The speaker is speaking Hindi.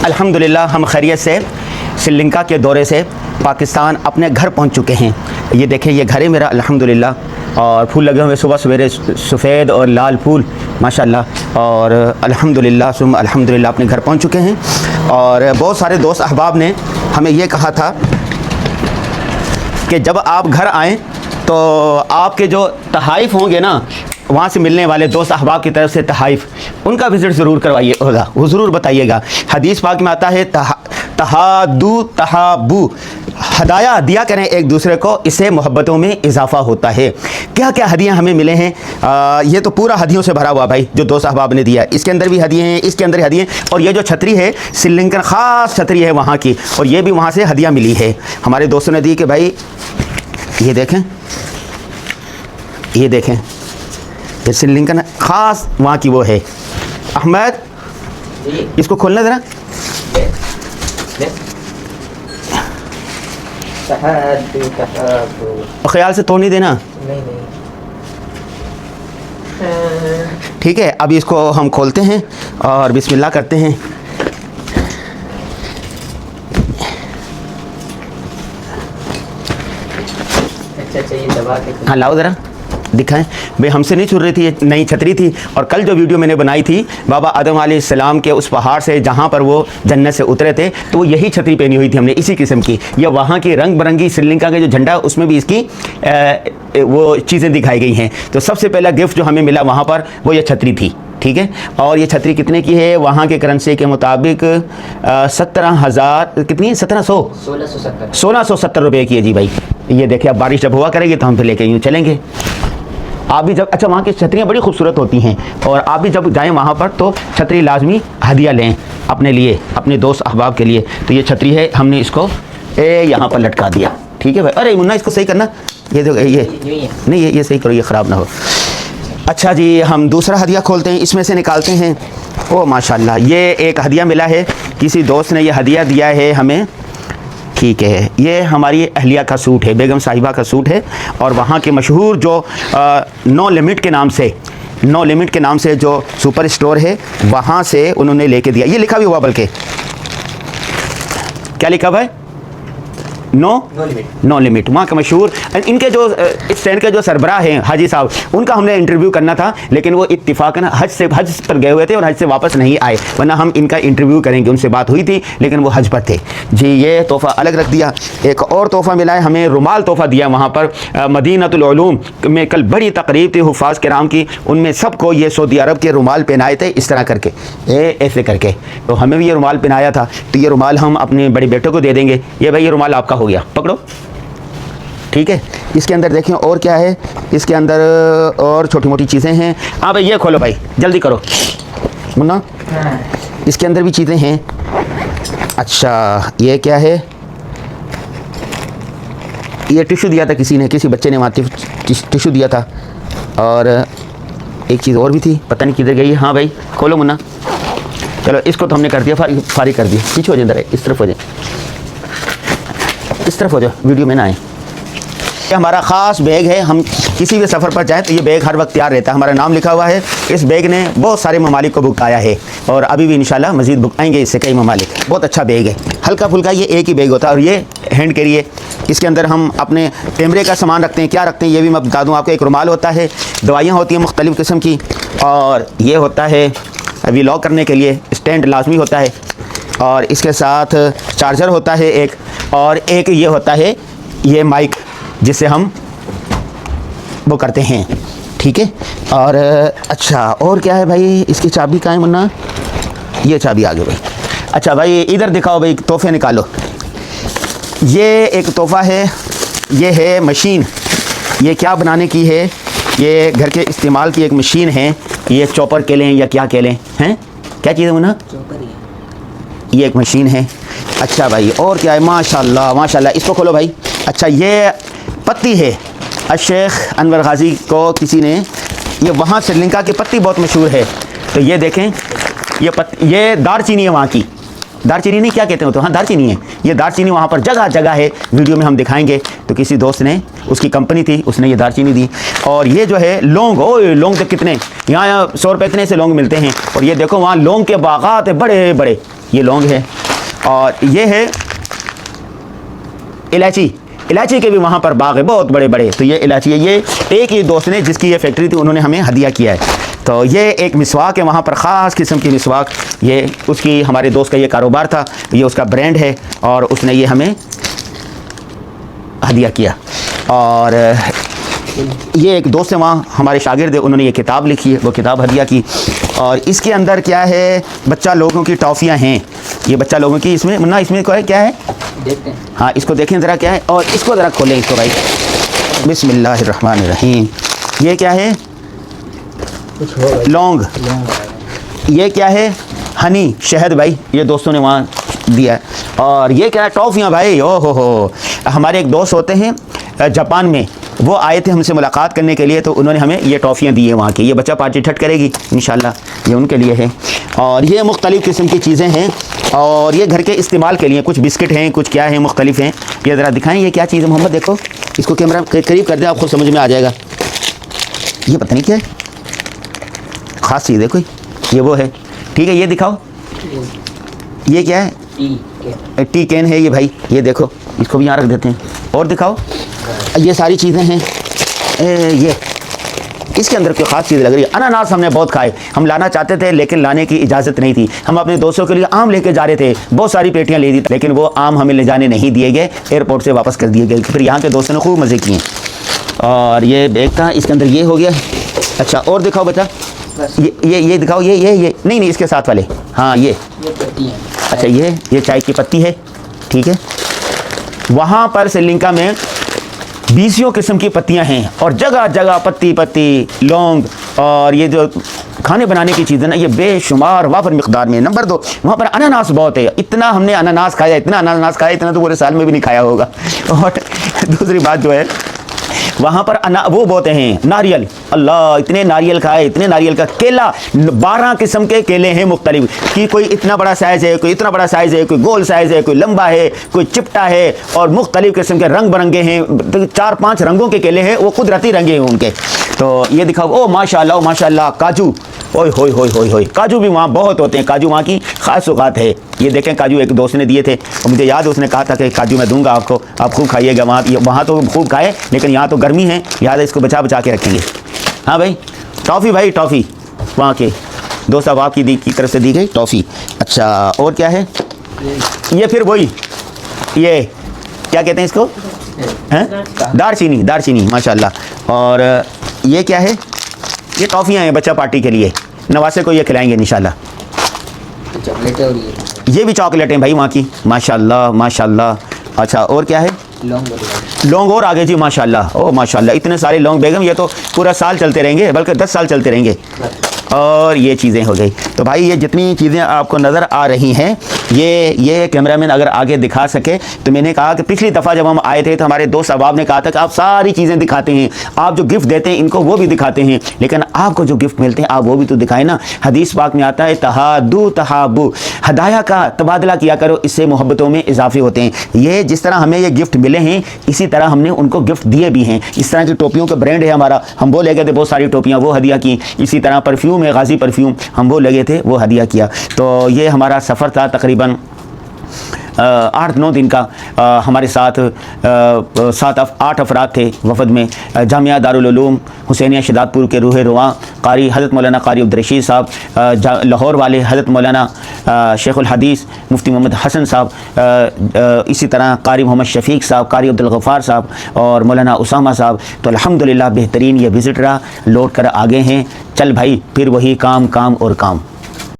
अल्हम्दुलिल्लाह हम खैरियत से श्रीलंका के दौरे से पाकिस्तान अपने घर पहुंच चुके हैं। ये देखें, ये घर है मेरा अल्हम्दुलिल्लाह, और फूल लगे हुए सुबह सवेरे सफ़ेद और लाल फूल माशाल्लाह। और अल्हम्दुलिल्लाह सुम अल्हम्दुलिल्लाह अपने घर पहुंच चुके हैं। और बहुत सारे दोस्त अहबाब ने हमें ये कहा था कि जब आप घर आएँ तो आपके जो तहाइफ होंगे ना, वहाँ से मिलने वाले दोस्त अहबाब की तरफ से तहाइफ, उनका विज़िट ज़रूर करवाइए होगा, वो ज़रूर बताइएगा। हदीस पाक में आता है तहादू तहाबू, हदाया दिया करें एक दूसरे को, इससे मोहब्बतों में इजाफ़ा होता है। क्या क्या हदियाँ हमें मिले हैं, ये तो पूरा हदियों से भरा हुआ भाई जो दोस्त अहबाब ने दिया। इसके अंदर भी हदिये हैं, इसके अंदर हदिये, और ये जो छतरी है श्रीलंकन ख़ास छतरी है वहाँ की, और ये भी वहाँ से हदिया मिली है। हमारे दोस्तों ने दी कि भाई ये देखें, ये देखें, ये श्रीलंकन ख़ास वहाँ की वो है। अहमद इसको खोलना ज़रा। ख्याल से तोड़ नहीं देना। नहीं। ठीक है, अभी इसको हम खोलते हैं और बिस्मिल्लाह करते हैं। अच्छा ये दबा के हाँ लाओ ज़रा दिखाएं भाई, हमसे नहीं छुड़ रही थी, ये नई छतरी थी। और कल जो वीडियो मैंने बनाई थी बाबा आदम अलैहिस्सलाम के उस पहाड़ से जहाँ पर वो जन्नत से उतरे थे, तो वो यही छतरी पहनी हुई थी हमने, इसी किस्म की। या वहाँ की रंग बिरंगी श्रीलंका का जो झंडा उसमें भी इसकी वो चीज़ें दिखाई गई हैं। तो सबसे पहला गिफ्ट जो हमें मिला वहाँ पर वो ये छतरी थी। ठीक है, और ये छतरी कितने की है वहाँ के करेंसी के मुताबिक 17,000 कितनी, 1670 रुपये की है जी भाई। ये देखिए, अब बारिश जब हुआ करेगी तो हम फिर लेके यूँ चलेंगे। आप भी जब, अच्छा वहाँ की छतरियाँ बड़ी खूबसूरत होती हैं, और आप भी जब जाएं वहाँ पर तो छतरी लाजमी हदिया लें अपने लिए, अपने दोस्त अहबाब के लिए। तो ये छतरी है, हमने इसको यहाँ पर लटका दिया। ठीक है भाई, अरे मुन्ना इसको सही करना, ये देखो ये नहीं, ये सही करो, ये ख़राब ना हो। अच्छा जी, हम दूसरा हदिया खोलते हैं, इसमें से निकालते हैं। ओ माशाल्लाह, ये एक हदिया मिला है, किसी दोस्त ने ये हदिया दिया है हमें। ठीक है, ये हमारी अहलिया का सूट है, बेगम साहिबा का सूट है, और वहाँ के मशहूर जो नो लिमिट के नाम से, नो लिमिट के नाम से जो सुपर स्टोर है वहाँ से उन्होंने लेके दिया। ये लिखा भी हुआ, बल्कि क्या लिखा भाई, नो लिमिट वहाँ का मशहूर। इनके जो स्टैंड के जो सरबराह हैं हाजी साहब, उनका हमने इंटरव्यू करना था, लेकिन वो इत्तिफाकन हज पर गए हुए थे और हज से वापस नहीं आए, वरना हम इनका इंटरव्यू करेंगे। उनसे बात हुई थी लेकिन वो हज पर थे जी। ये तोहफ़ा अलग रख दिया। एक और तोहफ़ा मिला है हमें, रुमाल तोहफ़ा दिया वहाँ पर मदीनतुल उलूम में। कल बड़ी तकरीब थी हुफ़ाज़ किराम की, उनमें सबको ये सऊदी अरब के रुमाल पहनाए थे, इस तरह करके ऐसे करके। तो हमें भी ये रुमाल पहनाया था, तो ये रुमाल हम अपने बड़े बेटे को दे देंगे। ये भाई ये रुमाल आपका हो गया, पकड़ो। ठीक है, इसके अंदर देखें और क्या है, इसके अंदर और छोटी मोटी चीज़ें हैं। हाँ भाई ये खोलो भाई, जल्दी करो मुन्ना, इसके अंदर भी चीज़ें हैं। अच्छा ये क्या है, ये टिश्यू दिया था किसी ने, किसी बच्चे ने वहाँ टिश्यू दिया था। और एक चीज़ और भी थी, पता नहीं किधर गई। हाँ भाई खोलो मुन्ना, चलो इसको तो हमने कर दिया, फारिग कर दिया। पीछे हो जाए जरा, इस तरफ हो जाए, इस तरफ हो जाओ, वीडियो में ना आए। ये हमारा ख़ास बैग है, हम किसी भी सफ़र पर जाएँ तो ये बैग हर वक्त तैयार रहता है, हमारा नाम लिखा हुआ है। इस बैग ने बहुत सारे ममालिक को बुकाया है, और अभी भी इंशाल्लाह मज़ीद बुकाएंगे इससे कई ममालिक। बहुत अच्छा बैग है, हल्का फुल्का, ये एक ही बैग होता है, और ये हैंड कैरी है। इसके अंदर हम अपने कैमरे का सामान रखते हैं। क्या रखते हैं ये भी मैं बता दूँ आपको। एक रुमाल होता है, दवाइयाँ होती हैं मुख्तलिफ़ किस्म की, और ये होता है अभी लॉक करने के लिए स्टैंड लाजमी होता है, और इसके साथ चार्जर होता है एक, और एक ये होता है ये माइक जिससे हम वो करते हैं। ठीक है, और अच्छा और क्या है भाई, इसकी चाबी कहाँ है मुन्ना, ये चाबी आ गई भाई। अच्छा भाई इधर दिखाओ भाई, तोहफे निकालो। ये एक तोहफ़ा है, ये है मशीन। ये क्या बनाने की है, ये घर के इस्तेमाल की एक मशीन है। ये चॉपर कह लें या क्या कह लें, हैं क्या चीज़ है मुन्ना, ये एक मशीन है। अच्छा भाई और क्या है, माशाल्लाह माशाल्लाह, इसको खोलो भाई। अच्छा ये पत्ती है, शेख अनवर गाजी को किसी ने, ये वहाँ श्रीलंका की पत्ती बहुत मशहूर है। तो ये देखें, ये दारचीनी है वहाँ की, दारचीनी नहीं क्या कहते हो तो, हाँ दारचीनी है। ये दारचीनी वहाँ पर जगह जगह है, वीडियो में हम दिखाएंगे। तो किसी दोस्त ने, उसकी कंपनी थी, उसने ये दारचीनी दी। और ये जो है लौंग, ओ लौंग तो कितने यहाँ 100 रुपये इतने से लौंग मिलते हैं। और ये देखो वहाँ लौंग के बागात है बड़े बड़े, ये लौंग है, और ये है इलायची। इलायची के भी वहाँ पर बाग है बहुत बड़े बड़े। तो ये इलायची है, ये एक ही दोस्त ने जिसकी ये फैक्ट्री थी उन्होंने हमें हदिया किया है। तो ये एक मिसवाक है वहाँ पर, ख़ास किस्म की मिसवाक, ये उसकी हमारे दोस्त का ये कारोबार था, ये उसका ब्रांड है और उसने ये हमें हदिया किया। और ये एक दोस्त है वहाँ हमारे शागिर्द है, उन्होंने ये किताब लिखी है, वो किताब हदिया की। और इसके अंदर क्या है, बच्चा लोगों की टॉफ़ियाँ हैं, ये बच्चा लोगों की, इसमें मुन्ना इसमें क्या है देखते हैं। हाँ इसको देखें ज़रा क्या है, और इसको ज़रा खोलें इसको भाई, बिस्मिल्लाहिर्रहमानिर्रहीम। ये क्या है, कुछ होगा। लौंग। ये क्या है, हनी, शहद भाई, ये दोस्तों ने वहाँ दिया है। और ये क्या है, टॉफ़ियाँ भाई, ओ हो। हमारे एक दोस्त होते हैं जापान में, वो आए थे हमसे मुलाकात करने के लिए, तो उन्होंने हमें ये टॉफ़ियाँ दी है वहाँ की। ये बच्चा पार्टी ठट करेगी इंशाल्लाह, ये उनके लिए है। और ये मुख्तलिफ़ किस्म की चीज़ें हैं, और ये घर के इस्तेमाल के लिए, कुछ बिस्किट हैं, कुछ क्या है, मुख्तलिफ़ हैं। ये ज़रा दिखाएं ये क्या चीज़ है मोहम्मद, देखो इसको कैमरा करीब कर दें, आपको समझ में आ जाएगा। ये पता नहीं क्या है, ख़ास चीज़ है कोई, ये वो है, ठीक है। ये दिखाओ, ये क्या है, टी कैन है ये भाई, ये देखो, इसको भी यहाँ रख देते हैं। और दिखाओ, ये सारी चीज़ें हैं। ये इसके अंदर कोई ख़ास चीज़ लग रही है। अनानास हमने बहुत खाए, हम लाना चाहते थे लेकिन लाने की इजाज़त नहीं थी। हम अपने दोस्तों के लिए आम लेके जा रहे थे, बहुत सारी पेटियाँ ले दी, लेकिन वो आम हमें ले जाने नहीं दिए गए, एयरपोर्ट से वापस कर दिए गए। फिर यहाँ के दोस्तों ने खूब मज़े किए। और ये बैग था, इसके अंदर ये हो गया। अच्छा और दिखाओ बच्चा, ये दिखाओ, ये नहीं इसके साथ वाले, हाँ ये पत्ती है। अच्छा ये चाय की पत्ती है, ठीक है। वहाँ पर श्रीलंका में 20 किस्म की पत्तियां हैं, और जगह जगह पत्ती लौंग, और ये जो खाने बनाने की चीज़ें ना, ये बेशुमार वाफर मिक़दार में। नंबर 2, वहाँ पर अनानास बहुत है, इतना हमने अनानास खाया, इतना तो पूरे साल में भी नहीं खाया होगा। और दूसरी बात जो है, वहाँ पर वो बहुत हैं नारियल, अल्लाह इतने नारियल खाए, इतने नारियल का। केला, 12 किस्म के केले हैं मुख्तलिफ, कि कोई इतना बड़ा साइज़ है, कोई इतना बड़ा साइज़ है, कोई गोल साइज़ है, कोई लंबा है, कोई चिपटा है, और मुख्तलिफ किस्म के रंग बिरंगे हैं। 4-5 रंगों के केले हैं, वो कुदरती रंगे हैं उनके। तो ये दिखाओ, ओ माशाल्लाह काजू, ओए होए, काजू भी वहाँ बहुत होते हैं, काजू वहाँ की ख़ास औकात है। ये देखें काजू एक दोस्त ने दिए थे, और मुझे याद है उसने कहा था कि काजू मैं दूंगा आपको, आप खूब खाइएगा। वहाँ तो खूब खाए, लेकिन यहाँ तो गर्मी है, याद है इसको बचा के रखेंगे। हाँ भाई, टॉफ़ी वहाँ के दोस्त साहब आपकी की तरफ से दी गई टॉफ़ी। अच्छा और क्या है, ये फिर वही, ये क्या कहते हैं इसको, हैं, दारचीनी माशाल्लाह। और ये क्या है, ये टॉफ़ियाँ हैं बच्चा पार्टी के लिए, नवासे को ये खिलाएंगे इंशाल्लाह। चॉकलेट और ये भी चॉकलेटें भाई वहाँ की, माशाल्लाह। अच्छा और क्या है, लौंग और आगे जी, माशाल्लाह, ओ माशाल्लाह, इतने सारे लौंग बेगम, ये तो पूरा साल चलते रहेंगे, बल्कि 10 साल चलते रहेंगे। और ये चीज़ें हो गई। तो भाई ये जितनी चीज़ें आपको नज़र आ रही हैं, ये कैमरामैन अगर आगे दिखा सके। तो मैंने कहा कि पिछली दफ़ा जब हम आए थे तो हमारे दोस्त अहबाब ने कहा था कि आप सारी चीज़ें दिखाते हैं, आप जो गिफ्ट देते हैं इनको वो भी दिखाते हैं, लेकिन आपको जो गिफ्ट मिलते हैं आप वो भी तो दिखाएं ना। हदीस पाक में आता है तहादू तहाबू, हदाया का तबादला किया करो, इससे मोहब्बतों में इजाफे होते हैं। ये जिस तरह हमें ये गिफ्ट मिले हैं, इसी तरह हमने उनको गिफ्ट दिए भी हैं। इस तरह की टोपियों का ब्रांड है हमारा, हम वो ले गए थे बहुत सारी टोपियाँ, वो हदिया की। इसी तरह परफ्यूम है, गाजी परफ्यूम, हम वो लगे थे, वो हदिया किया। तो ये हमारा सफ़र था तकरीबन 8-9 दिन का। हमारे साथ 7-8 अफराद थे वफ़द में। जामिया दारुल उलूम हुसैनिया शदादपुर के रूह रुआ कारी हज़रत मौलाना कारी अब्दुर्रशीद साहब, लाहौर वाले हज़रत मौलाना शेखुल हदीस मुफ्ती मोहम्मद हसन साहब, इसी तरह कारी मोहम्मद शफ़ीक साहब, कारी अब्दुल गफ़ार साहब और मौलाना उसामा साहब। तो अल्हम्दुलिल्लाह बेहतरीन ये विज़िट रहा, लौट कर आगे हैं। चल भाई फिर वही काम और काम।